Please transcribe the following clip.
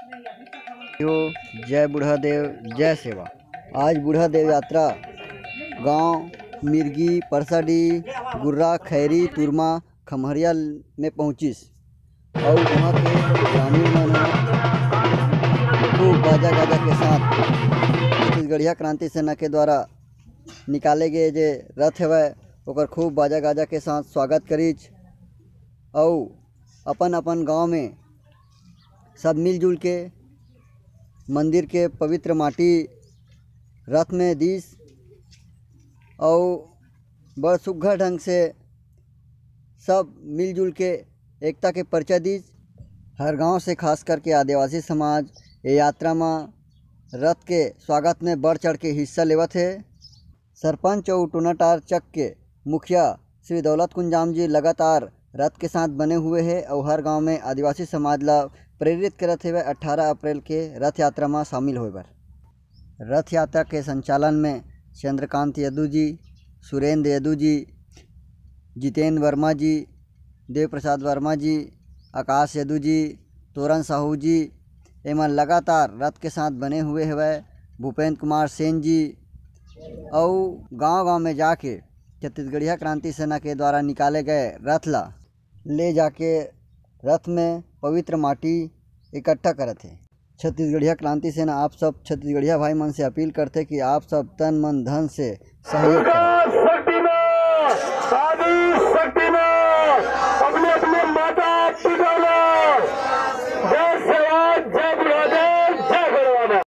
यो जय बूढ़ादेव जय सेवा। आज बूढ़ादेव यात्रा गांव मिर्गी, परसाडी, गुर्रा, खैरी, तुरमा, खमहरिया में पहुंचिस और वहाँ के ग्रामीण मन खूब बाजा गाजा के साथ छत्तीसगढ़िया क्रांति सेना के द्वारा निकाले गए जे रथ है ओकर खूब बाजा गाजा के साथ स्वागत करीच और अपन अपन गांव में सब मिलजुल के मंदिर के पवित्र माटी रथ में दीस और बड़ सुघ्घर ढंग से सब मिलजुल के एकता के परिचय दीस। हर गांव से खास करके आदिवासी समाज ये यात्रा में रथ के स्वागत में बढ़ चढ़ के हिस्सा लेवत है। सरपंच और टूनाटार चक के मुखिया श्री दौलत कुंजाम जी लगातार रथ के साथ बने हुए हैं और हर गांव में आदिवासी समाज ला प्रेरित करते हुए 18 अप्रैल के रथ यात्रा में शामिल होए बर। रथ यात्रा के संचालन में चंद्रकांत यदू जी, सुरेंद्र यदू जी, जितेंद्र वर्मा जी, देव प्रसाद वर्मा जी, आकाश यदू जी, तोरन साहू जी एमन लगातार रथ के साथ बने हुए हैं। भूपेंद्र कुमार सेन जी और गांव-गांव में जाके छत्तीसगढ़िया क्रांति सेना के द्वारा निकाले गए रथ ला ले जाके रथ में पवित्र माटी इकट्ठा करते हैं। छत्तीसगढ़िया क्रांति सेना आप सब छत्तीसगढ़िया भाई मन से अपील करते कि आप सब तन मन धन से सहयोग करें।